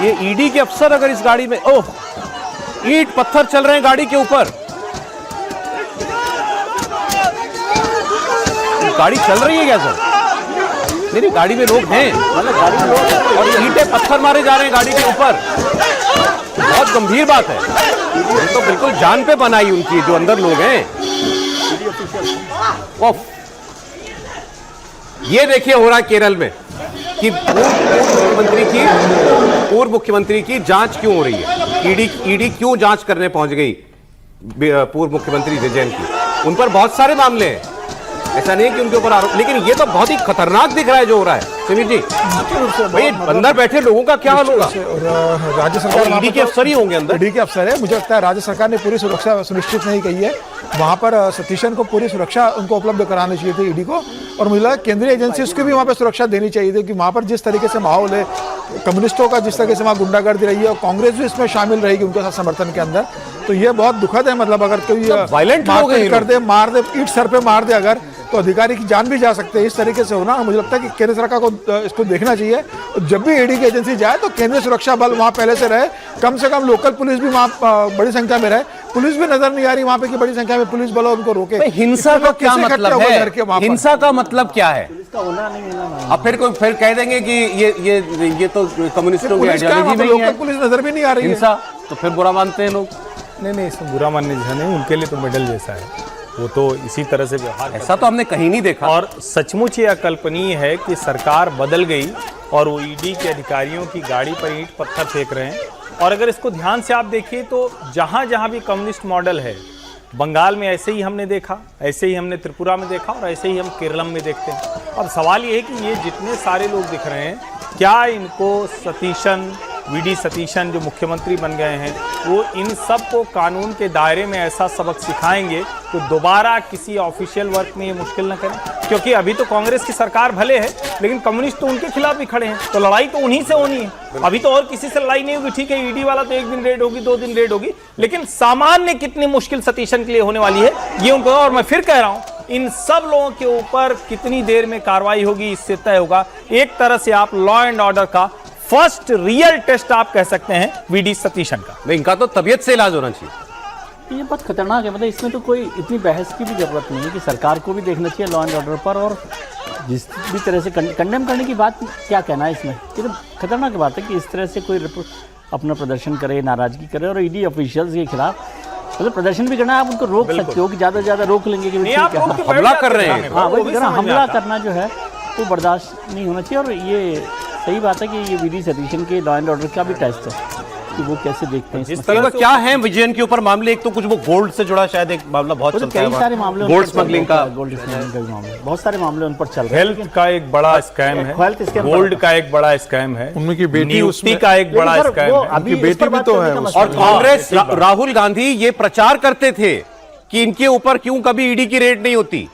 ये ईडी के अफसर अगर इस गाड़ी में, ओह, ईंट पत्थर चल रहे हैं गाड़ी के ऊपर। गाड़ी चल रही है क्या सर? नहीं, गाड़ी में लोग हैं, गाड़ी में लोग और ईंटें पत्थर मारे जा रहे हैं गाड़ी के ऊपर। बहुत गंभीर बात है। ये तो बिल्कुल जान पे बनाई उनकी, जो अंदर लोग हैं। ये देखिए हो रहा है केरल में कि पूर्व मुख्यमंत्री की जांच क्यों हो रही है। ईडी क्यों जांच करने पहुंच गई पूर्व मुख्यमंत्री विजयन की। उन पर बहुत सारे मामले हैं, ऐसा नहीं है कि उनके ऊपर आरोप, लेकिन ये तो बहुत ही खतरनाक दिख रहा है जो हो रहा है। समीर जी, भाई अंदर बैठे लोगों का क्या हाल होगा? राज्य सरकार ईडी के अफसर ही होंगे अंदर। ईडी के अफसर है। मुझे लगता है राज्य सरकार ने पूरी सुरक्षा सुनिश्चित नहीं की है। वहाँ पर सतीशन को पूरी सुरक्षा उनको उपलब्ध करानी चाहिए थी ईडी को, और मुझे लगा केंद्रीय एजेंसीज को भी वहाँ पर सुरक्षा देनी चाहिए थी कि वहाँ पर जिस तरीके से माहौल है, कम्युनिस्टों का जिस तरीके से वहाँ गुंडागर्दी रही है, और कांग्रेस भी इसमें शामिल रहेगी उनके साथ समर्थन के अंदर, तो ये बहुत दुखद है। मतलब अगर कोई वायलेंट कर दे, मार दे, ईट सर पे मार दे अगर, तो अधिकारी की जान भी जा सकते हैं। इस तरीके से होना, मुझे लगता है कि केंद्र सरकार को इसको देखना चाहिए। जब भी ईडी की एजेंसी जाए तो केंद्रीय सुरक्षा बल वहाँ पहले से रहे, कम से कम लोकल पुलिस भी वहाँ बड़ी संख्या में रहे। पुलिस भी नजर नहीं आ रही वहाँ पे कि बड़ी संख्या में पुलिस बल उनको रोके। हिंसा का क्या मतलब है? हिंसा का मतलब क्या है? अब फिर कह देंगे कि ये तो कम्युनिस्टों की आइडियोलॉजी में है, पुलिस नजर भी नहीं आ रही हिंसा, तो फिर बुरा मानते हैं लोग। नहीं, इसमें बुरा मानने जैसा नहीं, उनके लिए तो मेडल जैसा है। वो तो इसी तरह से व्यवहार, ऐसा तो हमने कहीं नहीं देखा। और सचमुच ये अकल्पनीय है कि सरकार बदल गई और वो ईडी के अधिकारियों की गाड़ी पर ईंट पत्थर फेंक रहे हैं। और अगर इसको ध्यान से आप देखिए तो जहाँ जहाँ भी कम्युनिस्ट मॉडल है, बंगाल में ऐसे ही हमने देखा, ऐसे ही हमने त्रिपुरा में देखा, और ऐसे ही हम केरलम में देखते हैं। अब सवाल ये है कि ये जितने सारे लोग दिख रहे हैं, क्या इनको सतीशन, वीडी सतीशन जो मुख्यमंत्री बन गए हैं, वो इन सब को कानून के दायरे में ऐसा सबक सिखाएंगे तो दोबारा किसी ऑफिशियल वर्क में ये मुश्किल न करें? क्योंकि अभी तो कांग्रेस की सरकार भले है, लेकिन कम्युनिस्ट तो उनके खिलाफ भी खड़े हैं, तो लड़ाई तो उन्हीं से होनी है। अभी तो और किसी से लड़ाई नहीं होगी। ठीक है, ईडी वाला तो 1 दिन रेड होगी, 2 दिन रेड होगी, लेकिन सामान्य कितनी मुश्किल सतीशन के लिए होने वाली है ये उनको। और मैं फिर कह रहा हूं, इन सब लोगों के ऊपर कितनी देर में कार्रवाई होगी इससे तय होगा। एक तरह से आप लॉ एंड ऑर्डर का फर्स्ट रियल टेस्ट आप कह सकते हैं वीडी सतीशन का। इनका तो तबीयत से इलाज होना चाहिए। ये बहुत खतरनाक है। मतलब इसमें तो कोई इतनी बहस की भी जरूरत नहीं है कि सरकार को भी देखना चाहिए लॉ एंड ऑर्डर पर, और जिस भी तरह से कंडेम करने की बात क्या कहना है इसमें। ये तो खतरनाक बात है कि इस तरह से कोई अपना प्रदर्शन करे, नाराजगी करे, और ईडी ऑफिशियल्स के खिलाफ मतलब प्रदर्शन भी करना है। आप उनको रोक सकते हो कि ज़्यादा से ज़्यादा रोक लेंगे कि हमला कर रहे हैं। हाँ, वही हमला करना जो है वो बर्दाश्त नहीं होना चाहिए। और ये सही बात है कि ये वीडी सतीशन के लॉ एंड ऑर्डर का भी टेस्ट है कि वो कैसे देखते हैं। जिस तरह क्या है विजयन के ऊपर मामले, एक तो कुछ वो गोल्ड से जुड़ा शायद एक मामला बहुत चलता है, कई सारे मामले, गोल्ड स्मगलिंग का, गोल्ड स्मगलिंग का मामला, बहुत सारे मामले उन पर चल रहे हैं। हेल्थ का एक बड़ा स्कैम है, गोल्ड का एक बड़ा स्कैम है, उनकी बेटी नियुक्ति का एक बड़ा स्कैम है, उनकी बेटी भी तो है। और कांग्रेस राहुल गांधी ये प्रचार करते थे कि इनके ऊपर क्यों कभी ईडी की रेड नहीं होती,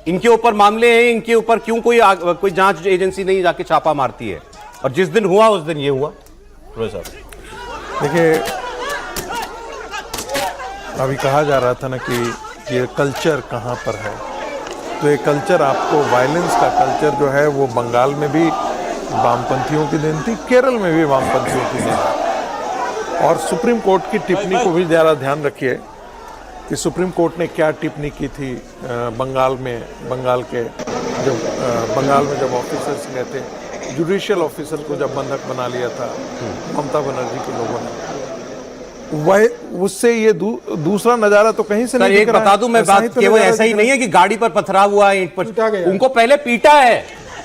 इनके ऊपर मामले हैं, इनके ऊपर क्यों कोई जांच एजेंसी नहीं जाके छापा मारती है। और जिस दिन हुआ उस दिन ये हुआ। देखिए, अभी कहा जा रहा था ना कि ये कल्चर कहाँ पर है, तो ये कल्चर आपको, वायलेंस का कल्चर जो है वो बंगाल में भी वामपंथियों की देन थी, केरल में भी वामपंथियों की देन। और सुप्रीम कोर्ट की टिप्पणी को भी ज़रा ध्यान रखिए कि सुप्रीम कोर्ट ने क्या टिप्पणी की थी बंगाल में जब ऑफिसर्स गए थे, जुडिशियल ऑफिसर को जब बंधक बना लिया था ममता बनर्जी के लोगों ने, वह उससे ये दूसरा नजारा तो कहीं से नहीं दिख रहा है। बता दूं मैं बात, केवल ऐसा ही नहीं है कि गाड़ी पर पथराव हुआ है, ईंट पर, उनको पहले पीटा है,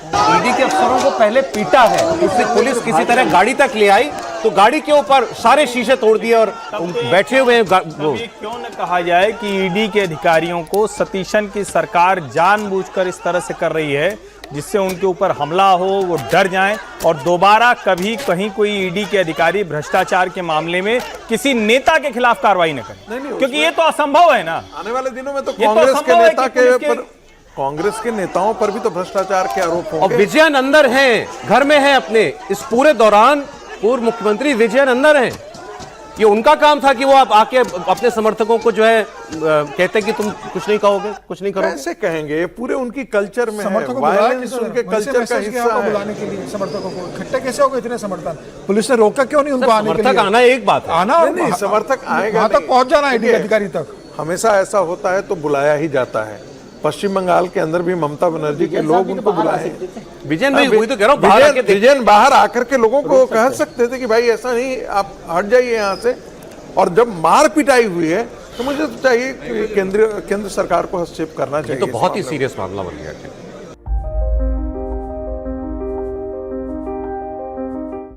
ईडी के अफसरों को पहले पीटा है, उससे पुलिस किसी तरह गाड़ी तक ले आई तो गाड़ी के ऊपर सारे शीशे तोड़ दिए और बैठे हुए। क्यों न कहा जाए कि ईडी के अधिकारियों को सतीशन की सरकार जानबूझकर इस तरह से कर रही है जिससे उनके ऊपर हमला हो, वो डर जाएं और दोबारा कभी कहीं कोई ईडी के अधिकारी भ्रष्टाचार के मामले में किसी नेता के खिलाफ कार्रवाई न करें, क्योंकि ये तो असंभव है ना। आने वाले दिनों में तो कांग्रेस के नेता के कांग्रेस के नेताओं पर भी तो भ्रष्टाचार के आरोप होंगे। और विजयन अंदर हैं, घर में हैं अपने, इस पूरे दौरान पूर्व मुख्यमंत्री विजयन अंदर हैं, ये उनका काम था कि वो आप आके अपने समर्थकों को जो है कहते कि तुम कुछ नहीं कहोगे, कुछ नहीं करोगे। कैसे कहेंगे, पूरे उनकी कल्चर में है, समर्थकों को बुलाया वायलेंस किसने? उनके पुलिस ने कल्चर का मैसेज किया हिस्सा आपको है। बुलाने के लिए समर्थकों को, इकट्ठे कैसे हो गए इतने समर्थन? पुलिस ने रोका क्यों नहीं उनको आने के समर्थक लिए? आना एक बात है, आना और नहीं, समर्थक आएगा वहां तक नहीं। पहुंच जाना ईडी देखिए, अधिकारी तक। हमेशा ऐसा होता है तो बुलाया ही जाता है। पश्चिम बंगाल के अंदर भी ममता बनर्जी के लोग उनको बुलाए। विजयन भाई वही तो कह रहा हूं, बाहर आके विजयन बाहर आकर के लोगों को कह सकते थे कि भाई ऐसा नहीं, आप हट जाइए यहाँ से। और जब मार पिटाई हुई है तो मुझे तो चाहिए कि केंद्र सरकार को हस्तक्षेप करना चाहिए। तो बहुत ही सीरियस मामला बन गया।